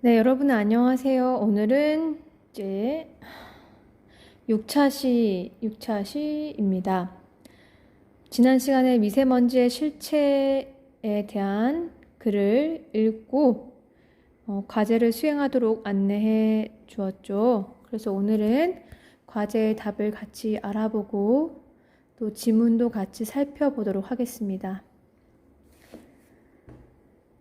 네, 여러분 안녕하세요. 오늘은 이제 6차 시입니다. 지난 시간에 미세먼지의 실체에 대한 글을 읽고 과제를 수행하도록 안내해 주었죠. 그래서 오늘은 과제의 답을 같이 알아보고 또 지문도 같이 살펴보도록 하겠습니다.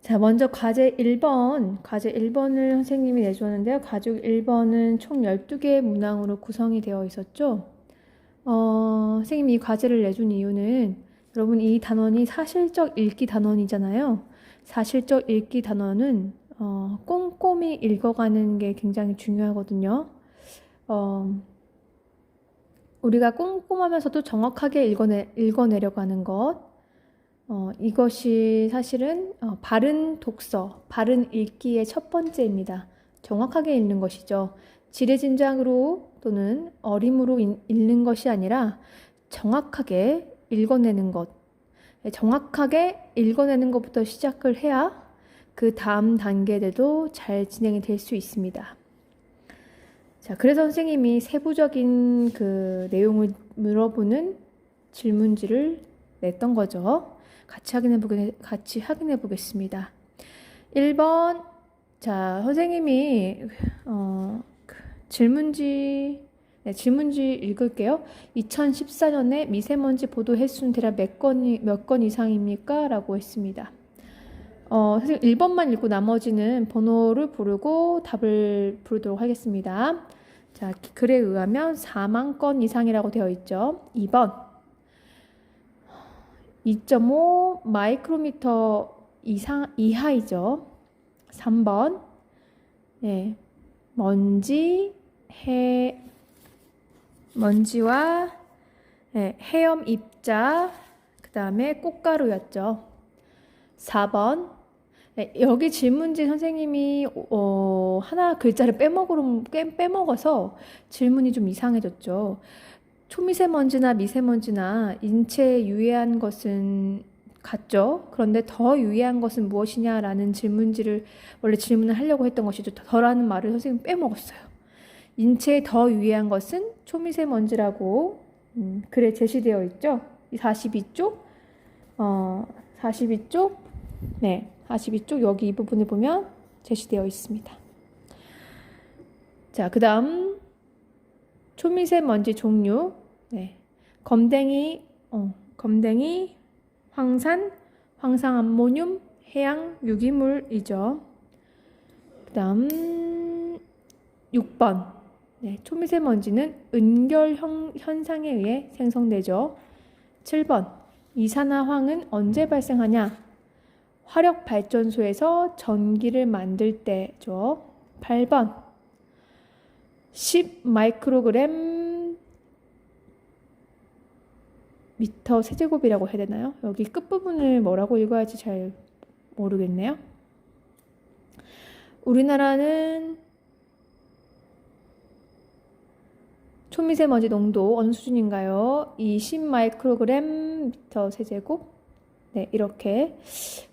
자, 먼저 과제 1번을 선생님이 내주었는데요. 과제 1번은 총 12개의 문항으로 구성이 되어 있었죠. 선생님이 이 과제를 내준 이유는 여러분 이 단원이 사실적 읽기 단원이잖아요. 사실적 읽기 단원은 꼼꼼히 읽어가는 게 굉장히 중요하거든요. 우리가 꼼꼼하면서도 정확하게 읽어내려고 하는 것. 이것이 사실은 바른 독서, 바른 읽기의 첫 번째입니다. 정확하게 읽는 것이죠. 지레짐작으로 또는 어림으로 읽는 것이 아니라 정확하게 읽어내는 것. 정확하게 읽어내는 것부터 시작을 해야 그 다음 단계들도 잘 진행이 될 수 있습니다. 자, 그래서 선생님이 세부적인 그 내용을 물어보는 질문지를 냈던 거죠. 같이 확인해 보겠습니다. 1번. 자, 선생님이 질문지 읽을게요. 2014년에 미세먼지 보도 횟수는 대략 몇 건 이상입니까? 라고 했습니다. 선생님 1번만 읽고 나머지는 번호를 부르고 답을 부르도록 하겠습니다. 자, 글에 의하면 4만 건 이상이라고 되어 있죠. 2번. 2.5 마이크로미터 이하이죠. 3번. 네. 먼지와 해염 입자, 그 다음에 꽃가루였죠. 4번. 네, 여기 질문지 선생님이 하나 글자를 빼먹어서 질문이 좀 이상해졌죠. 초미세먼지나 미세먼지나 인체에 유해한 것은 같죠. 그런데 더 유해한 것은 무엇이냐라는 원래 질문을 하려고 했던 것이죠. 더라는 말을 선생님 빼먹었어요. 인체에 더 유해한 것은 초미세먼지라고 글에 제시되어 있죠. 42쪽, 42쪽, 네, 42쪽 여기 이 부분을 보면 제시되어 있습니다. 자, 그 다음 초미세먼지 종류, 네. 검댕이, 황산, 황산암모늄, 해양 유기물이죠. 그 다음 6번. 네, 초미세먼지는 은결 현상에 의해 생성되죠. 7번. 이산화황은 언제 발생하냐? 화력발전소에서 전기를 만들 때죠. 8번. 10 마이크로그램 미터 세제곱이라고 해야 되나요? 여기 끝부분을 뭐라고 읽어야지 잘 모르겠네요. 우리나라는 초미세먼지 농도 어느 수준인가요? 이 10 마이크로그램 미터 세제곱. 네, 이렇게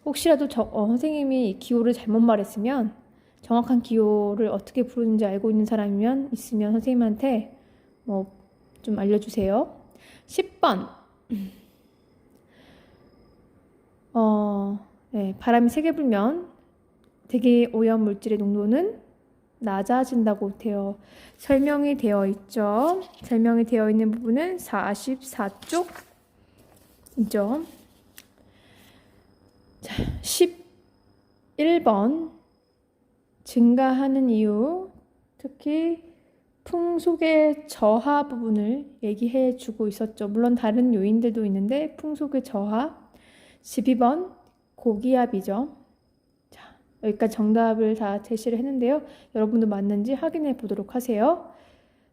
혹시라도 선생님이 이 기호를 잘못 말했으면 정확한 기호를 어떻게 부르는지 알고 있는 사람이면 있으면 선생님한테 뭐 좀 알려주세요. 10번. 네, 바람이 세게 불면 대기 오염 물질의 농도는 낮아진다고 설명이 되어 있죠. 설명이 되어 있는 부분은 44쪽이죠. 자, 11번. 증가하는 이유, 특히 풍속의 저하 부분을 얘기해 주고 있었죠. 물론 다른 요인들도 있는데 풍속의 저하. 12번 고기압이죠. 자, 여기까지 정답을 다 제시를 했는데요. 여러분도 맞는지 확인해 보도록 하세요.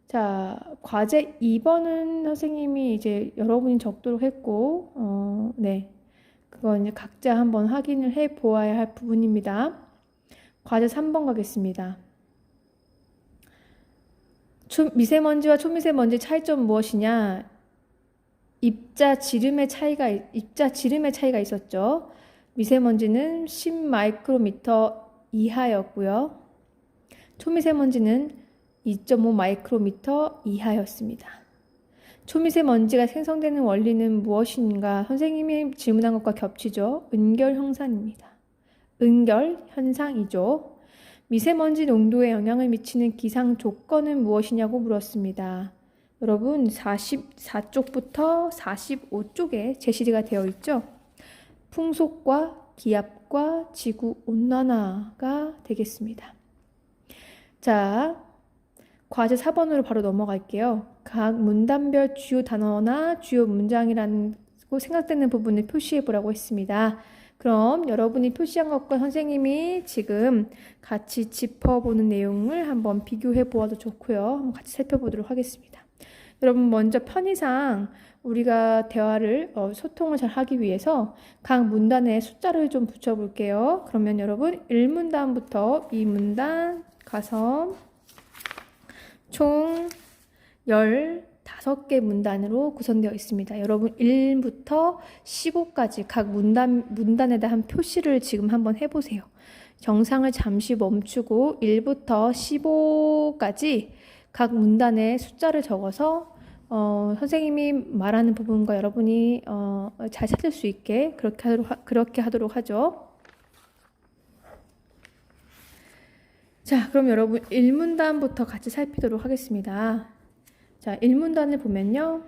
자, 과제 2번은 선생님이 이제 여러분이 적도록 했고, 네, 그건 이제 각자 한번 확인을 해 보아야 할 부분입니다. 과제 3번 가겠습니다. 미세먼지와 초미세먼지 차이점 무엇이냐? 입자 지름의 차이가 있었죠. 미세먼지는 10 마이크로미터 이하였고요. 초미세먼지는 2.5 마이크로미터 이하였습니다. 초미세먼지가 생성되는 원리는 무엇인가? 선생님이 질문한 것과 겹치죠. 은결 현상입니다. 은결 현상이죠. 미세먼지 농도에 영향을 미치는 기상 조건은 무엇이냐고 물었습니다. 여러분 44쪽부터 45쪽에 제시가 되어 있죠. 풍속과 기압과 지구 온난화가 되겠습니다. 자, 과제 4번으로 바로 넘어갈게요. 각 문단별 주요 단어나 주요 문장이라고 생각되는 부분을 표시해 보라고 했습니다. 그럼 여러분이 표시한 것과 선생님이 지금 같이 짚어보는 내용을 한번 비교해 보아도 좋고요. 한번 같이 살펴보도록 하겠습니다. 여러분 먼저 편의상 우리가 대화를 소통을 잘 하기 위해서 각 문단에 숫자를 좀 붙여볼게요. 그러면 여러분 1문단부터 2문단 가서 총 15개 문단으로 구성되어 있습니다. 여러분 1부터 15까지 각 문단에다 한 표시를 지금 한번 해보세요. 정상을 잠시 멈추고 1부터 15까지 각 문단에 숫자를 적어서 선생님이 말하는 부분과 여러분이 잘 찾을 수 있게 그렇게 하도록 하죠. 자, 그럼 여러분 1문단부터 같이 살피도록 하겠습니다. 자, 1문단을 보면요.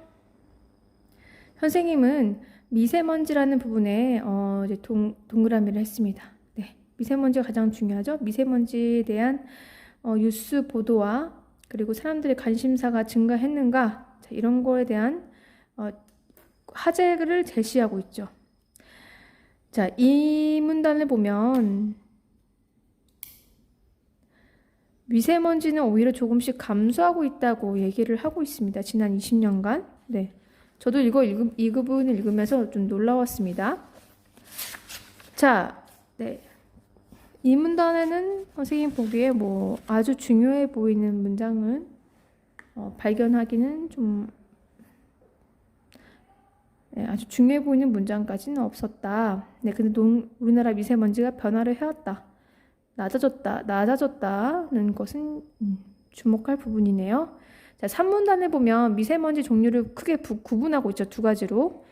선생님은 미세먼지라는 부분에 이제 동그라미를 했습니다. 네, 미세먼지가 가장 중요하죠. 미세먼지에 대한 뉴스 보도와 그리고 사람들의 관심사가 증가했는가, 자, 이런 거에 대한 화제를 제시하고 있죠. 자, 이 문단을 보면 미세먼지는 오히려 조금씩 감소하고 있다고 얘기를 하고 있습니다. 지난 20년간. 네, 저도 이 부분을 읽으면서 좀 놀라웠습니다. 자, 네, 이 문단에는 선생님 보기에 뭐 아주 중요해 보이는 문장은 발견하기는 좀 아주 중요해 보이는 문장까지는 없었다. 네, 근데 우리나라 미세먼지가 변화를 해왔다. 낮아졌다는 것은 주목할 부분이네요. 자, 3문단에 보면 미세먼지 종류를 크게 구분하고 있죠. 두 가지로.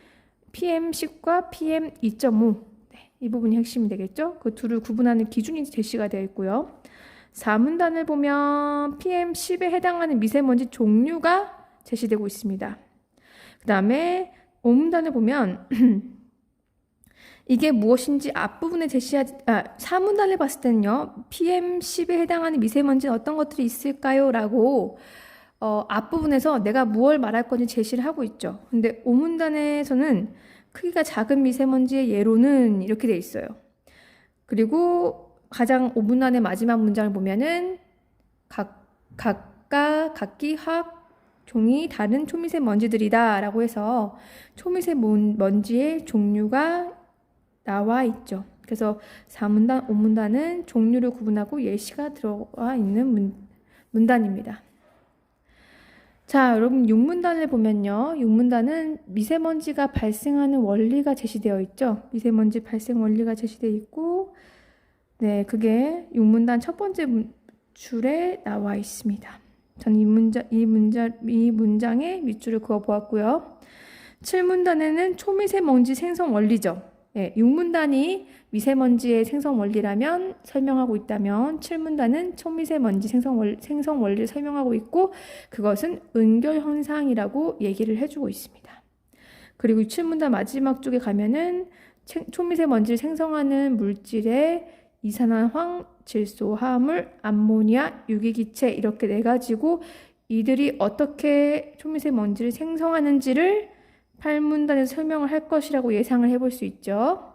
PM10과 PM2.5. 네, 이 부분이 핵심이 되겠죠. 그 둘을 구분하는 기준이 제시가 되어 있고요. 4문단을 보면 PM10에 해당하는 미세먼지 종류가 제시되고 있습니다. 그 다음에 5문단을 보면 이게 무엇인지 앞부분에 4문단을 봤을 때는요. PM10에 해당하는 미세먼지는 어떤 것들이 있을까요? 라고 앞부분에서 내가 무엇을 말할 건지 제시를 하고 있죠. 근데 5문단에서는 크기가 작은 미세먼지의 예로는 이렇게 돼 있어요. 그리고 가장 5문단의 마지막 문장을 보면은 각기 화학 종이 다른 초미세먼지들이다 라고 해서 초미세먼지의 종류가 나와 있죠. 그래서 4문단, 5문단은 종류를 구분하고 예시가 들어가 있는 문단입니다. 자, 여러분 6문단을 보면요. 6문단은 미세먼지가 발생하는 원리가 제시되어 있죠. 미세먼지 발생 원리가 제시되어 있고, 네, 그게 6문단 첫 번째 줄에 나와 있습니다. 저는 이 문장의 밑줄을 그어 보았고요. 7문단에는 초미세먼지 생성 원리죠. 네, 6문단이 미세먼지의 생성 원리라면 설명하고 있다면 7문단은 초미세먼지 생성 원리를 설명하고 있고 그것은 은결 현상이라고 얘기를 해주고 있습니다. 그리고 7문단 마지막 쪽에 가면은 초미세먼지를 생성하는 물질의 이산화황, 질소, 화합물, 암모니아, 유기기체 이렇게 네 가지고 이들이 어떻게 초미세먼지를 생성하는지를 8문단에서 설명을 할 것이라고 예상을 해볼 수 있죠.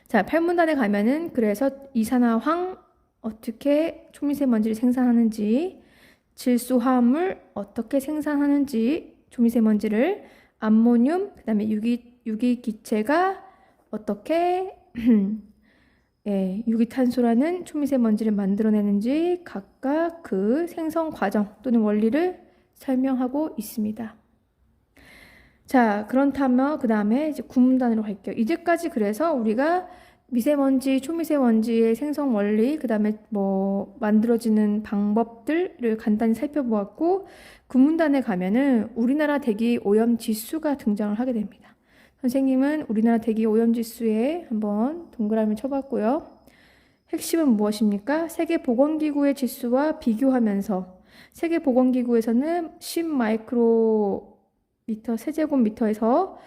자, 8문단에 가면은 그래서 이산화황 어떻게 초미세먼지를 생산하는지, 질소 화합물 어떻게 생산하는지 초미세먼지를, 암모늄 그다음에 유기기체가 어떻게 유기탄소라는 초미세먼지를 만들어내는지 각각 그 생성 과정 또는 원리를 설명하고 있습니다. 자, 그렇다면 그 다음에 이제 9문단으로 갈게요. 이제까지 그래서 우리가 미세먼지, 초미세먼지의 생성 원리, 그 다음에 뭐 만들어지는 방법들을 간단히 살펴보았고, 구문단에 가면은 우리나라 대기 오염 지수가 등장을 하게 됩니다. 선생님은 우리나라 대기 오염 지수에 한번 동그라미 쳐봤고요. 핵심은 무엇입니까? 세계보건기구의 지수와 비교하면서 세계보건기구에서는 10 마이크로미터 세제곱미터에서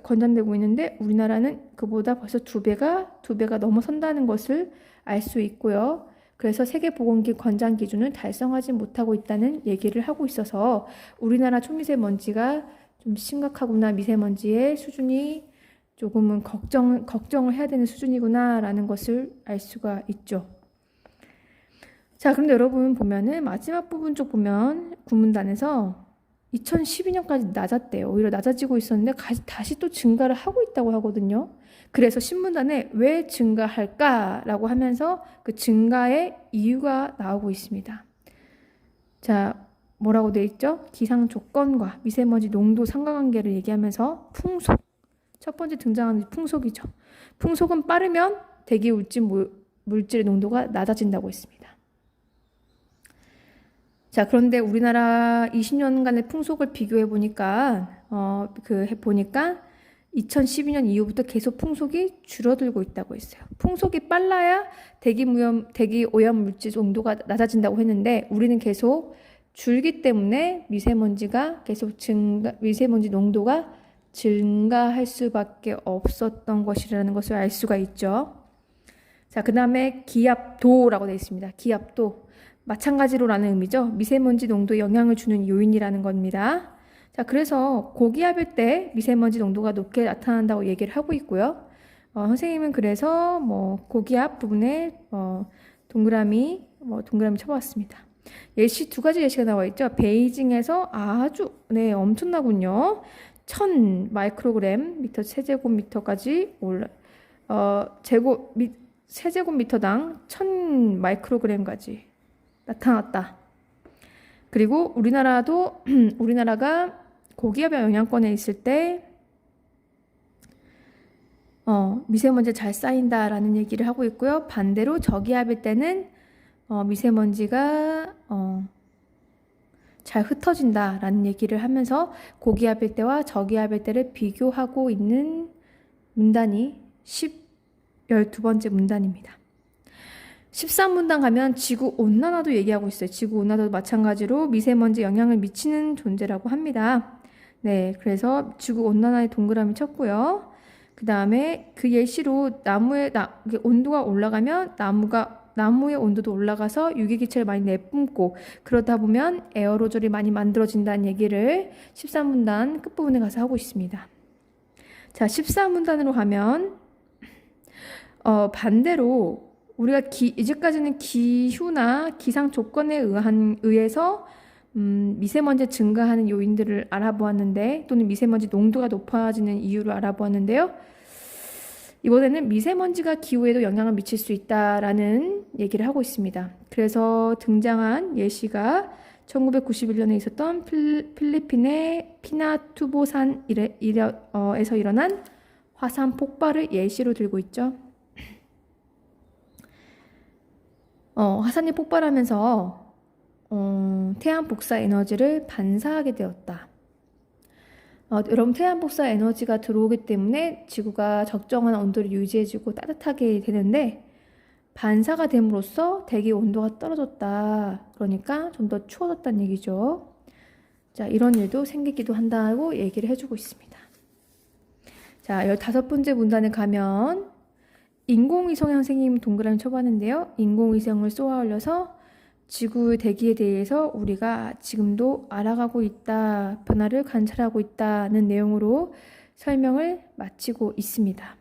권장되고 있는데 우리나라는 그보다 벌써 두 배가 넘어선다는 것을 알 수 있고요. 그래서 세계보건기 권장 기준을 달성하지 못하고 있다는 얘기를 하고 있어서 우리나라 초미세먼지가 좀 심각하구나, 미세먼지의 수준이 조금은 걱정을 해야 되는 수준이구나라는 것을 알 수가 있죠. 자, 그런데 여러분 보면은 마지막 부분 쪽 보면 구문단에서 2012년까지 낮았대요. 오히려 낮아지고 있었는데 다시 또 증가를 하고 있다고 하거든요. 그래서 신문단에 왜 증가할까라고 하면서 그 증가의 이유가 나오고 있습니다. 자, 뭐라고 되어 있죠? 기상 조건과 미세먼지 농도 상관관계를 얘기하면서 풍속. 첫 번째 등장하는 풍속이죠. 풍속은 빠르면 대기 물질의 농도가 낮아진다고 했습니다. 자, 그런데 우리나라 20년간의 풍속을 비교해 보니까 2012년 이후부터 계속 풍속이 줄어들고 있다고 했어요. 풍속이 빨라야 대기 오염 물질 농도가 낮아진다고 했는데 우리는 계속 줄기 때문에 미세먼지 농도가 증가할 수밖에 없었던 것이라는 것을 알 수가 있죠. 자, 그 다음에 기압도라고 되어 있습니다. 기압도. 마찬가지로라는 의미죠. 미세먼지 농도에 영향을 주는 요인이라는 겁니다. 자, 그래서 고기압일 때 미세먼지 농도가 높게 나타난다고 얘기를 하고 있고요. 선생님은 그래서 고기압 부분에 동그라미 쳐봤습니다. 예시 두 가지 예시가 나와 있죠. 베이징에서 아주 엄청나군요. 1000 마이크로그램 미터 세제곱미터까지 세제곱미터당 1000 마이크로그램까지 나타났다. 그리고 우리나라가 고기압의 영향권에 있을 때 미세먼지 잘 쌓인다라는 얘기를 하고 있고요. 반대로 저기압일 때는 미세먼지가 잘 흩어진다라는 얘기를 하면서 고기압일 때와 저기압일 때를 비교하고 있는 문단이 12번째 문단입니다. 13문단 가면 지구온난화도 얘기하고 있어요. 지구온난화도 마찬가지로 미세먼지 영향을 미치는 존재라고 합니다. 네, 그래서 지구온난화에 동그라미 쳤고요. 그 다음에 그 예시로 온도가 올라가면 나무의 온도도 올라가서 유기기체를 많이 내뿜고 그러다 보면 에어로졸이 많이 만들어진다는 얘기를 13문단 끝부분에 가서 하고 있습니다. 자, 14문단으로 가면 반대로 우리가 이제까지는 기후나 기상 조건에 의해서 미세먼지 증가하는 요인들을 알아보았는데 또는 미세먼지 농도가 높아지는 이유를 알아보았는데요. 이번에는 미세먼지가 기후에도 영향을 미칠 수 있다라는 얘기를 하고 있습니다. 그래서 등장한 예시가 1991년에 있었던 필리핀의 피나투보산에서 일어난 화산 폭발을 예시로 들고 있죠. 화산이 폭발하면서 태양 복사 에너지를 반사하게 되었다. 여러분, 태양 복사 에너지가 들어오기 때문에 지구가 적정한 온도를 유지해주고 따뜻하게 되는데 반사가 됨으로써 대기 온도가 떨어졌다. 그러니까 좀 더 추워졌다는 얘기죠. 자, 이런 일도 생기기도 한다고 얘기를 해주고 있습니다. 자, 15번째 문단에 가면 인공위성의 선생님 동그라미 쳐봤는데요. 인공위성을 쏘아 올려서 지구의 대기에 대해서 우리가 지금도 알아가고 있다, 변화를 관찰하고 있다는 내용으로 설명을 마치고 있습니다.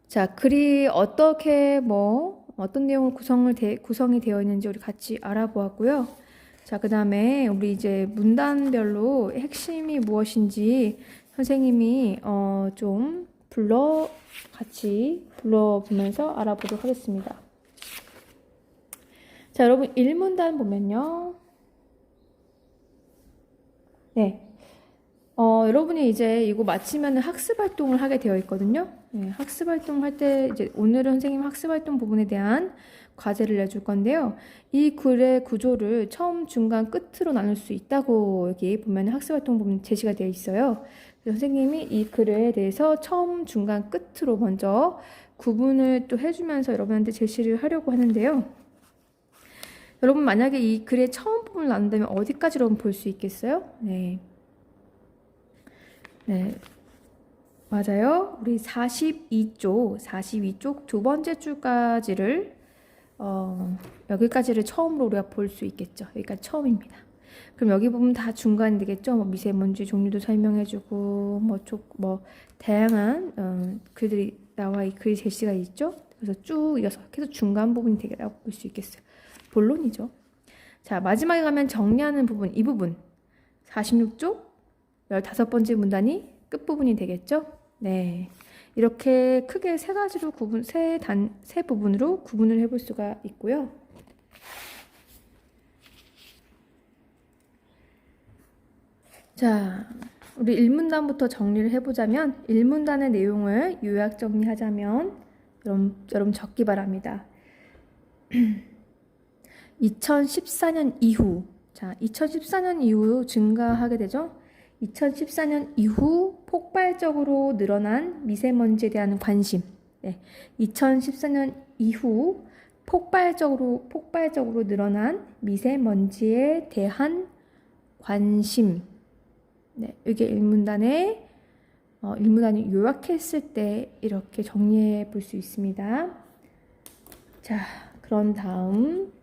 자, 글이 어떻게 어떤 내용으로 구성이 되어 있는지 우리 같이 알아보았고요. 자, 그 다음에 우리 이제 문단별로 핵심이 무엇인지 선생님이 좀 같이 불러보면서 알아보도록 하겠습니다. 자, 여러분 1문단 보면요. 네. 여러분이 이제 이거 마치면 학습 활동을 하게 되어 있거든요. 네, 학습 활동 할 때 이제 오늘은 선생님 학습 활동 부분에 대한 과제를 내줄 건데요. 이 글의 구조를 처음, 중간, 끝으로 나눌 수 있다고 여기 보면 학습 활동 부분 제시가 되어 있어요. 그래서 선생님이 이 글에 대해서 처음, 중간, 끝으로 먼저 구분을 또 해주면서 여러분한테 제시를 하려고 하는데요. 여러분 만약에 이 글의 처음 부분을 나눈다면 어디까지 여러분 볼 수 있겠어요? 네. 네, 맞아요. 우리 42쪽 두 번째 줄까지를 여기까지를 처음으로 우리가 볼 수 있겠죠. 여기까지 처음입니다. 그럼 여기 보면 다 중간이 되겠죠. 뭐 미세먼지 종류도 설명해주고 뭐 다양한 글들이 나와 글 제시가 있죠. 그래서 쭉 이어서 계속 중간 부분이 되겠다고 볼 수 있겠어요. 본론이죠. 자, 마지막에 가면 정리하는 부분, 이 부분 46쪽 15번째 문단이 끝부분이 되겠죠? 네. 이렇게 크게 세 가지로 세 부분으로 구분을 해볼 수가 있고요. 자, 우리 1문단부터 정리를 해보자면 1문단의 내용을 요약 정리하자면 여러분 적기 바랍니다. 2014년 이후, 자, 2014년 이후 증가하게 되죠? 2014년 이후 폭발적으로 늘어난 미세먼지에 대한 관심. 네, 2014년 이후 폭발적으로 늘어난 미세먼지에 대한 관심. 네, 이게 1문단을 요약했을 때 이렇게 정리해 볼 수 있습니다. 자, 그런 다음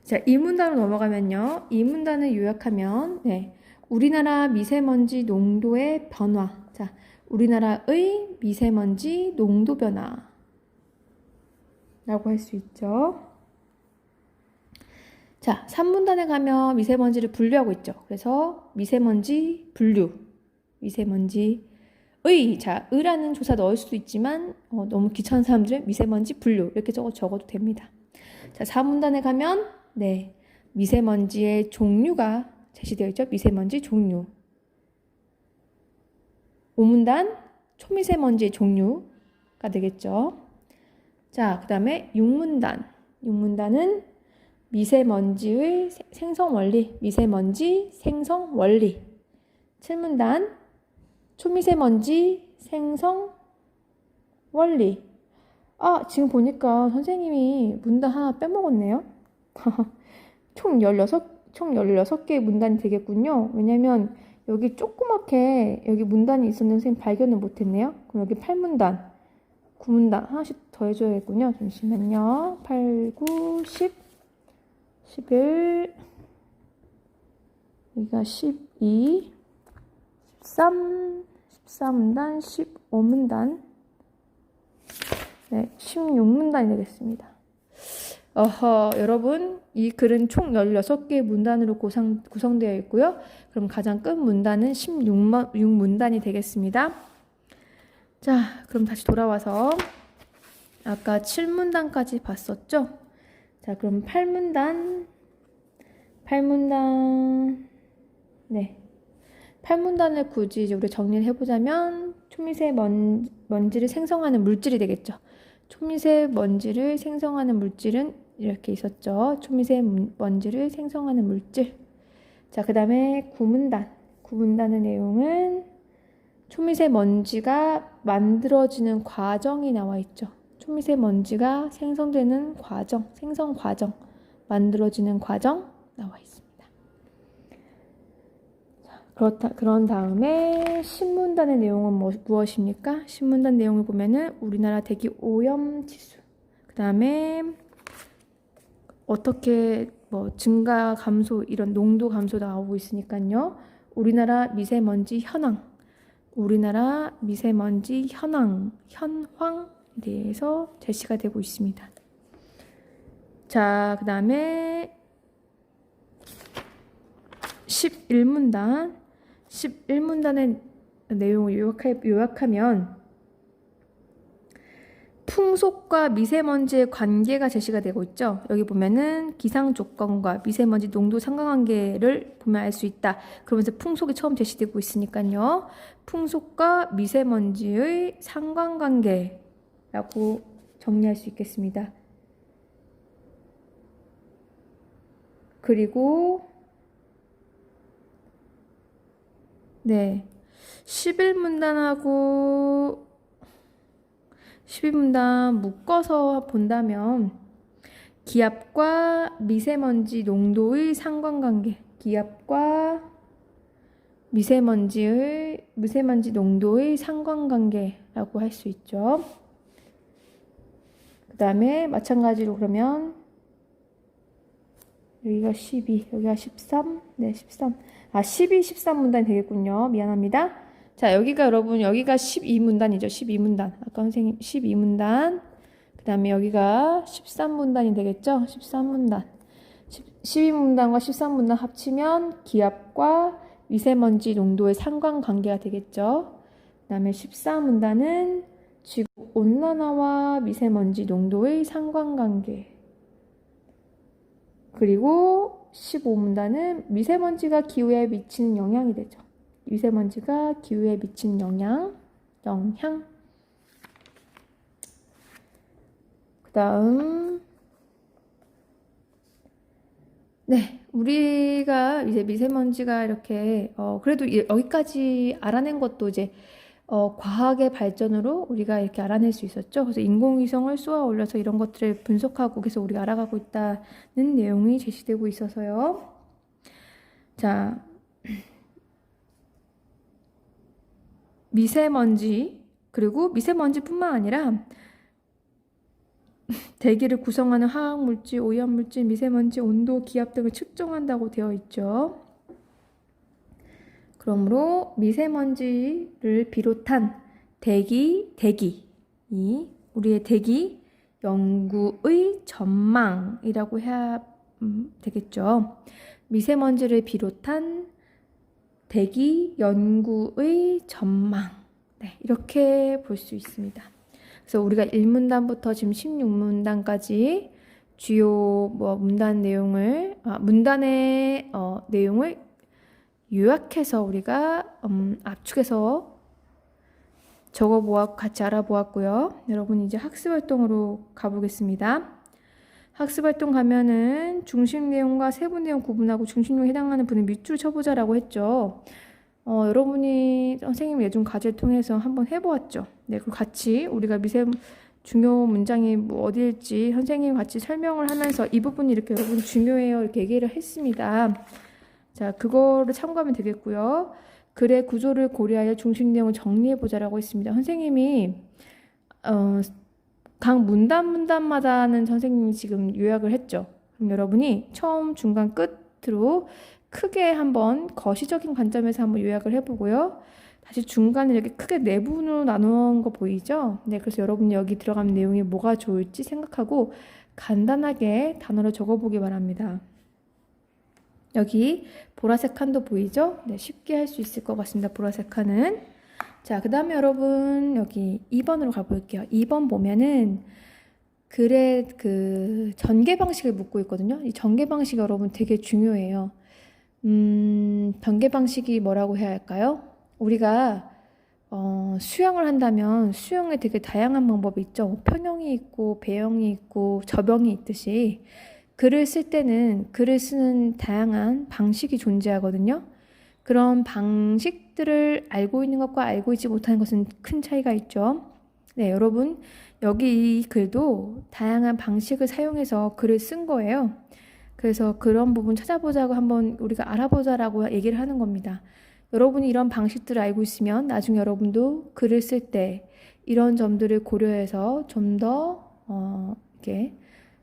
자, 이 문단으로 넘어가면요. 이 문단을 요약하면 네, 우리나라 미세먼지 농도의 변화. 자, 우리나라의 미세먼지 농도 변화 라고 할 수 있죠. 자, 3문단에 가면 미세먼지를 분류하고 있죠. 그래서 미세먼지 분류, 미세먼지의, 자, 의라는 조사 넣을 수도 있지만 너무 귀찮은 사람들은 미세먼지 분류 이렇게 적어도 됩니다. 자, 4문단에 가면 네, 미세먼지의 종류가 제시되어 있죠. 미세먼지 종류. 5문단 초미세먼지의 종류가 되겠죠. 자, 그 다음에 6문단은 미세먼지의 생성 원리, 미세먼지 생성 원리. 7문단 초미세먼지 생성 원리. 아, 지금 보니까 선생님이 문단 하나 빼먹었네요. 총 16개의 문단이 되겠군요. 왜냐면 여기 조그맣게 여기 문단이 있었는데 선생님 발견을 못했네요. 그럼 여기 8문단, 9문단 하나씩 더 해줘야겠군요. 잠시만요. 8, 9, 10, 11, 여기가 12, 13, 14문단, 15문단, 네, 16문단이 되겠습니다. 여러분, 이 글은 총 16개의 문단으로 구성되어 있고요. 그럼 가장 끝 문단은 16문단이 되겠습니다. 자, 그럼 다시 돌아와서 아까 7문단까지 봤었죠? 자, 그럼 8문단, 네. 8문단을 굳이 이제 우리 정리를 해보자면 초미세먼지를 생성하는 물질이 되겠죠. 초미세먼지를 생성하는 물질은 이렇게 있었죠. 초미세먼지를 생성하는 물질. 자, 그 다음에 9문단의 내용은 초미세먼지가 만들어지는 과정이 나와 있죠. 초미세먼지가 생성되는 과정, 생성 과정, 만들어지는 과정 나와 있습니다. 그런 다음에 신문단의 내용은 무엇입니까? 신문단 내용을 보면은 우리나라 대기 오염 지수, 그 다음에 어떻게 증가 감소 이런 농도 감소 나오고 있으니까요. 우리나라 미세먼지 현황에 대해서 제시가 되고 있습니다. 자, 그 다음에 11문단의 내용을 요약하면 풍속과 미세먼지의 관계가 제시가 되고 있죠. 여기 보면은 기상 조건과 미세먼지 농도 상관관계를 보면 알 수 있다. 그러면서 풍속이 처음 제시되고 있으니까요. 풍속과 미세먼지의 상관관계라고 정리할 수 있겠습니다. 그리고 네, 11문단하고 12문단 묶어서 본다면 기압과 미세먼지 농도의 상관관계, 기압과 미세먼지 농도의 상관관계라고 할 수 있죠. 그 다음에 마찬가지로 그러면 여기가 12, 여기가 13, 네, 13. 12, 13문단이 되겠군요. 미안합니다. 자, 여기가 여러분, 여기가 12문단이죠. 12문단. 아까 선생님 12문단. 그 다음에 여기가 13문단이 되겠죠. 13문단. 12문단과 13문단 합치면 기압과 미세먼지 농도의 상관관계가 되겠죠. 그 다음에 14문단은 지구 온난화와 미세먼지 농도의 상관관계. 그리고 15문단은 미세먼지가 기후에 미치는 영향이 되죠. 미세먼지가 기후에 미치는 영향. 그 다음, 네, 우리가 이제 미세먼지가 이렇게, 그래도 여기까지 알아낸 것도 이제, 과학의 발전으로 우리가 이렇게 알아낼 수 있었죠. 그래서 인공위성을 쏘아 올려서 이런 것들을 분석하고 계속 우리가 알아가고 있다는 내용이 제시되고 있어서요. 자, 미세먼지, 그리고 미세먼지뿐만 아니라 대기를 구성하는 화학물질, 오염물질, 미세먼지, 온도, 기압 등을 측정한다고 되어 있죠. 그러므로 미세먼지를 비롯한 대기, 우리의 대기 연구의 전망이라고 해야 되겠죠. 미세먼지를 비롯한 대기 연구의 전망. 네, 이렇게 볼 수 있습니다. 그래서 우리가 1문단부터 지금 16문단까지 주요 문단 내용을, 문단의 내용을 요약해서 우리가 압축해서 같이 알아보았고요. 여러분 이제 학습활동으로 가보겠습니다. 학습활동 가면은 중심 내용과 세부 내용 구분하고 중심 내용에 해당하는 분을 밑줄 쳐보자라고 했죠. 여러분이 선생님 예전 과제를 통해서 한번 해보았죠. 네, 그리고 같이 우리가 중요 문장이 어디일지 선생님 같이 설명을 하면서 이 부분이 이렇게 여러분 중요해요 이렇게 얘기를 했습니다. 자, 그거를 참고하면 되겠고요. 글의 구조를 고려하여 중심 내용을 정리해보자라고 했습니다. 선생님이 각 문단마다는 선생님이 지금 요약을 했죠. 그럼 여러분이 처음, 중간, 끝으로 크게 한번 거시적인 관점에서 한번 요약을 해보고요. 다시 중간에 이렇게 크게 내분으로 나누는 거 보이죠? 네, 그래서 여러분이 여기 들어가는 내용이 뭐가 좋을지 생각하고 간단하게 단어로 적어보기 바랍니다. 여기 보라색 칸도 보이죠? 네, 쉽게 할 수 있을 것 같습니다. 보라색 칸은. 자, 그 다음에 여러분 여기 2번으로 가볼게요. 2번 보면은 글의 그 전개 방식을 묻고 있거든요. 이 전개 방식 여러분 되게 중요해요. 전개 방식이 뭐라고 해야 할까요? 우리가 수영을 한다면 수영에 되게 다양한 방법이 있죠. 평형이 있고 배영이 있고 저병이 있듯이 글을 쓸 때는 글을 쓰는 다양한 방식이 존재하거든요. 그런 방식들을 알고 있는 것과 알고 있지 못하는 것은 큰 차이가 있죠. 네, 여러분 여기 이 글도 다양한 방식을 사용해서 글을 쓴 거예요. 그래서 그런 부분 찾아보자고 한번 우리가 알아보자라고 얘기를 하는 겁니다. 여러분이 이런 방식들을 알고 있으면 나중에 여러분도 글을 쓸 때 이런 점들을 고려해서 좀 더 이렇게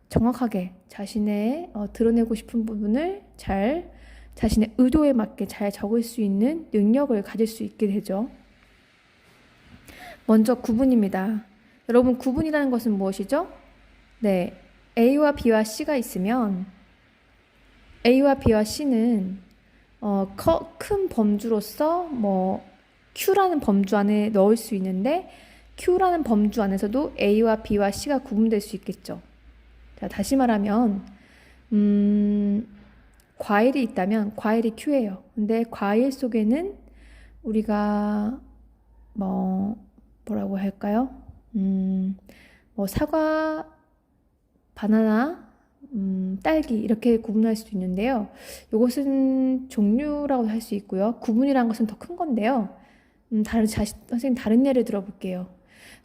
정확하게 자신의 드러내고 싶은 부분을 잘 자신의 의도에 맞게 잘 적을 수 있는 능력을 가질 수 있게 되죠. 먼저 구분입니다. 여러분 구분이라는 것은 무엇이죠? 네, A와 B와 C가 있으면 A와 B와 C는 큰 범주로서 Q라는 범주 안에 넣을 수 있는데 Q라는 범주 안에서도 A와 B와 C가 구분될 수 있겠죠. 자, 다시 말하면 과일이 있다면 과일이 Q예요. 근데 과일 속에는 우리가 뭐라고 할까요? 뭐 사과, 바나나, 딸기 이렇게 구분할 수도 있는데요. 이것은 종류라고 할 수 있고요. 구분이라는 것은 더 큰 건데요. 선생님 다른 예를 들어볼게요.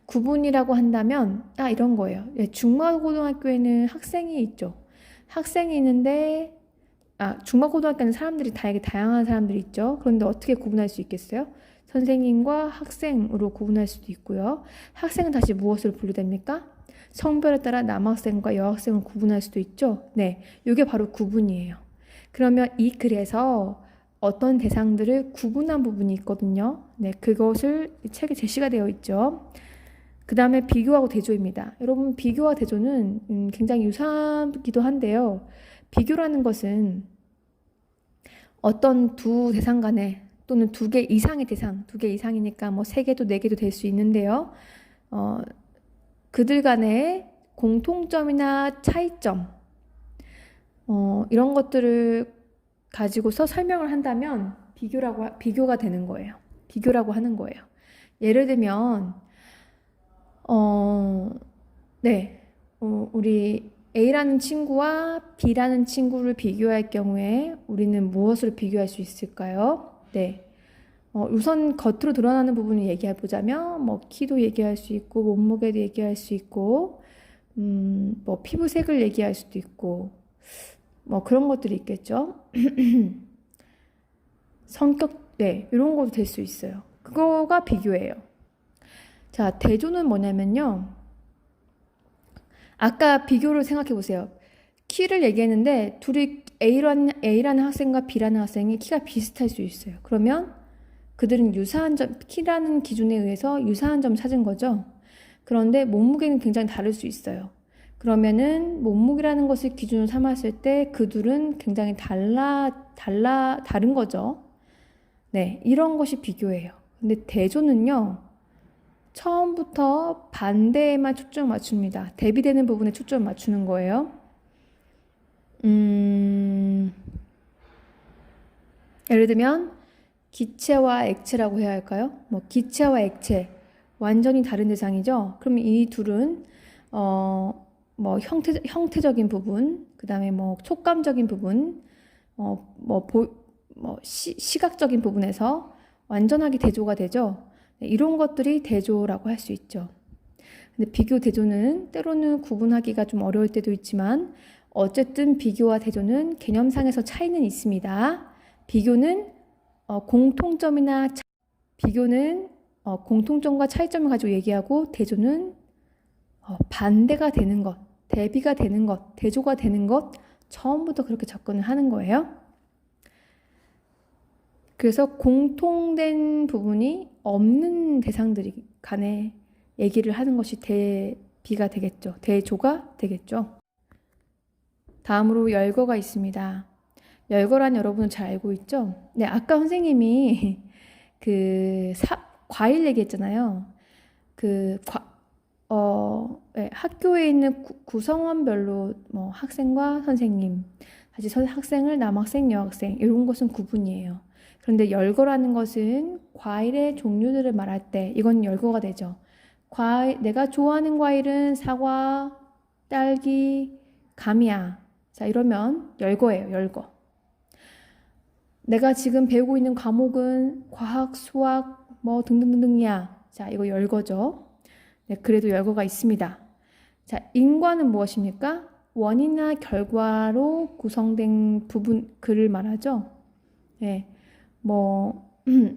구분이라고 한다면 이런 거예요. 중마고등학교에는 학생이 있죠. 학생이 있는데 중마고등학교는 사람들이 다양한 사람들이 있죠. 그런데 어떻게 구분할 수 있겠어요? 선생님과 학생으로 구분할 수도 있고요. 학생은 다시 무엇으로 분류됩니까? 성별에 따라 남학생과 여학생을 구분할 수도 있죠. 네, 이게 바로 구분이에요. 그러면 이 글에서 어떤 대상들을 구분한 부분이 있거든요. 네, 그것을 이 책에 제시가 되어 있죠. 그 다음에 비교하고 대조입니다. 여러분, 비교와 대조는 굉장히 유사하기도 한데요. 비교라는 것은 어떤 두 대상 간에 또는 두 개 이상의 대상, 두 개 이상이니까 뭐 세 개도 네 개도 될 수 있는데요. 그들 간의 공통점이나 차이점, 이런 것들을 가지고서 설명을 한다면 비교가 되는 거예요. 비교라고 하는 거예요. 예를 들면, 우리 A라는 친구와 B라는 친구를 비교할 경우에 우리는 무엇을 비교할 수 있을까요? 네. 우선 겉으로 드러나는 부분을 얘기해 보자면, 뭐, 키도 얘기할 수 있고, 몸무게도 얘기할 수 있고, 뭐, 피부색을 얘기할 수도 있고, 뭐, 그런 것들이 있겠죠. 성격, 이런 것도 될 수 있어요. 그거가 비교예요. 자, 대조는 뭐냐면요. 아까 비교를 생각해 보세요. 키를 얘기했는데 둘이 A라는 학생과 B라는 학생이 키가 비슷할 수 있어요. 그러면 그들은 유사한 점, 키라는 기준에 의해서 유사한 점을 찾은 거죠. 그런데 몸무게는 굉장히 다를 수 있어요. 그러면은 몸무게라는 것을 기준으로 삼았을 때 그들은 굉장히 다른 거죠. 네, 이런 것이 비교예요. 근데 대조는요. 처음부터 반대에만 초점을 맞춥니다. 대비되는 부분에 초점을 맞추는 거예요. 예를 들면 기체와 액체라고 해야 할까요? 뭐 기체와 액체 완전히 다른 대상이죠. 그럼 이 둘은 뭐 형태적인 부분, 그다음에 뭐 촉감적인 부분, 시각적인 부분에서 완전하게 대조가 되죠. 이런 것들이 대조라고 할 수 있죠. 근데 비교 대조는 때로는 구분하기가 좀 어려울 때도 있지만 어쨌든 비교와 대조는 개념상에서 차이는 있습니다. 비교는 공통점과 차이점을 가지고 얘기하고 대조는 반대가 되는 것, 대비가 되는 것, 대조가 되는 것 처음부터 그렇게 접근을 하는 거예요. 그래서 공통된 부분이 없는 대상들이 간에 얘기를 하는 것이 대비가 되겠죠. 대조가 되겠죠. 다음으로 열거가 있습니다. 열거란 여러분은 잘 알고 있죠? 네, 아까 선생님이 과일 얘기했잖아요. 학교에 있는 구성원별로 뭐 학생과 선생님, 다시 학생을 남학생, 여학생 이런 것은 구분이에요. 그런데 열거라는 것은 과일의 종류들을 말할 때 이건 열거가 되죠. 내가 좋아하는 과일은 사과, 딸기, 감이야. 자, 이러면 열거예요. 열거. 내가 지금 배우고 있는 과목은 과학, 수학, 뭐 등등등등이야. 자, 이거 열거죠. 네, 그래도 열거가 있습니다. 자, 인과는 무엇입니까? 원인이나 결과로 구성된 글을 말하죠. 네,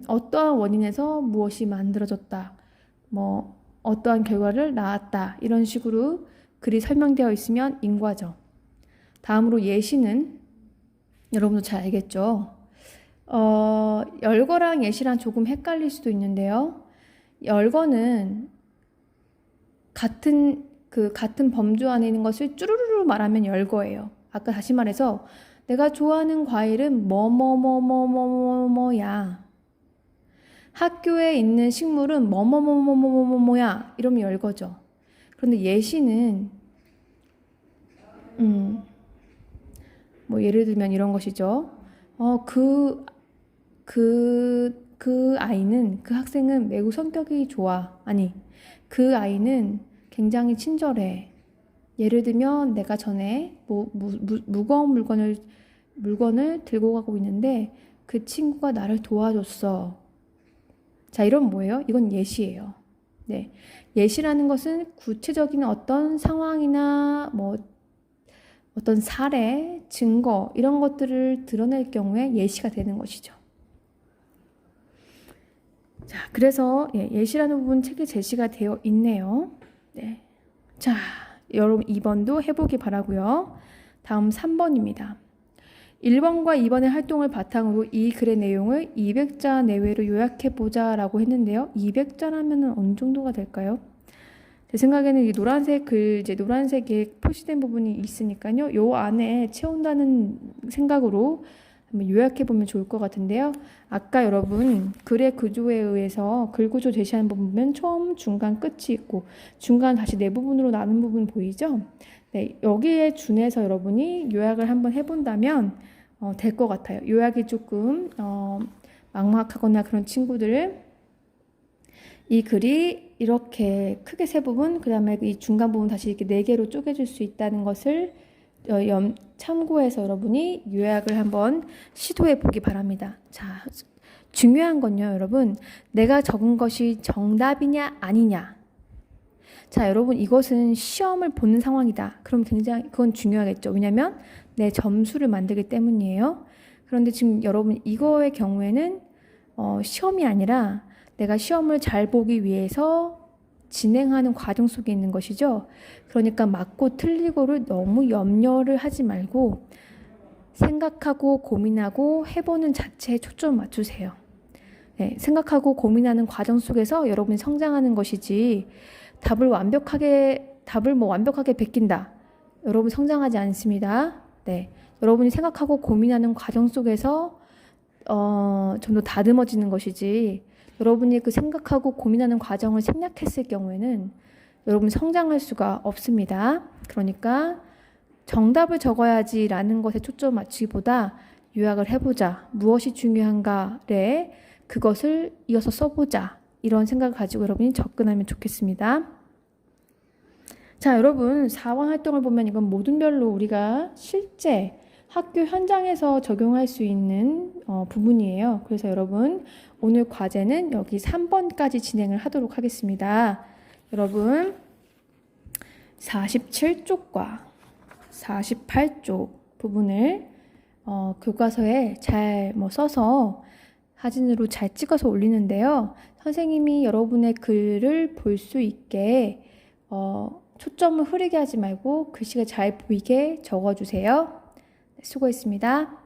어떠한 원인에서 무엇이 만들어졌다. 어떠한 결과를 낳았다. 이런 식으로 글이 설명되어 있으면 인과죠. 다음으로 예시는 여러분도 잘 알겠죠? 열거랑 예시랑 조금 헷갈릴 수도 있는데요. 열거는 같은 범주 안에 있는 것을 쭈루루루 말하면 열거예요. 아까 다시 말해서 내가 좋아하는 과일은 뭐뭐뭐뭐뭐뭐야. 학교에 있는 식물은 뭐뭐뭐뭐뭐뭐뭐야 이러면 열거죠. 그런데 예시는 뭐 예를 들면 이런 것이죠. 그 아이는, 그 학생은 매우 성격이 좋아. 아니, 그 아이는 굉장히 친절해. 예를 들면 내가 전에 무거운 물건을 들고 가고 있는데 그 친구가 나를 도와줬어. 자, 이런 뭐예요? 이건 예시예요. 네. 예시라는 것은 구체적인 어떤 상황이나 뭐 어떤 사례, 증거 이런 것들을 드러낼 경우에 예시가 되는 것이죠. 자, 그래서 예시라는 부분 책에 제시가 되어 있네요. 네. 자, 여러분 2번도 해보기 바라고요. 다음 3번입니다. 1번과 2번의 활동을 바탕으로 이 글의 내용을 200자 내외로 요약해보자 라고 했는데요. 200자라면 어느 정도가 될까요? 제 생각에는 이 노란색 글, 이제 노란색에 표시된 부분이 있으니까요. 요 안에 채운다는 생각으로 한번 요약해보면 좋을 것 같은데요. 아까 여러분 글의 구조에 의해서 글 구조 제시하는 부분 보면 처음, 중간, 끝이 있고 중간 다시 네 부분으로 나눈 부분 보이죠? 네, 여기에 준해서 여러분이 요약을 한번 해본다면 될 것 같아요. 요약이 조금 막막하거나 그런 친구들 이 글이 이렇게 크게 세 부분, 그 다음에 이 중간 부분 다시 이렇게 네 개로 쪼개질 수 있다는 것을 참고해서 여러분이 요약을 한번 시도해 보기 바랍니다. 자, 중요한 건요, 여러분. 내가 적은 것이 정답이냐 아니냐. 자, 여러분 이것은 시험을 보는 상황이다. 그럼 굉장히 그건 중요하겠죠. 왜냐하면 내 점수를 만들기 때문이에요. 그런데 지금 여러분 이거의 경우에는 시험이 아니라 내가 시험을 잘 보기 위해서 진행하는 과정 속에 있는 것이죠. 그러니까 맞고 틀리고를 너무 염려를 하지 말고 생각하고 고민하고 해보는 자체에 초점을 맞추세요. 네, 생각하고 고민하는 과정 속에서 여러분이 성장하는 것이지 답을 완벽하게 베낀다. 여러분 성장하지 않습니다. 네, 여러분이 생각하고 고민하는 과정 속에서 좀 더 다듬어지는 것이지 여러분이 그 생각하고 고민하는 과정을 생략했을 경우에는 여러분 성장할 수가 없습니다. 그러니까 정답을 적어야지라는 것에 초점을 맞추기보다 요약을 해보자. 무엇이 중요한가에 그것을 이어서 써보자. 이런 생각을 가지고 여러분이 접근하면 좋겠습니다. 자, 여러분 4번 활동을 보면 이건 모든 별로 우리가 실제 학교 현장에서 적용할 수 있는 부분이에요. 그래서 여러분 오늘 과제는 여기 3번까지 진행을 하도록 하겠습니다. 여러분 47쪽과 48쪽 부분을 교과서에 잘 써서 사진으로 잘 찍어서 올리는데요. 선생님이 여러분의 글을 볼 수 있게 초점을 흐리게 하지 말고 글씨가 잘 보이게 적어주세요. 수고했습니다.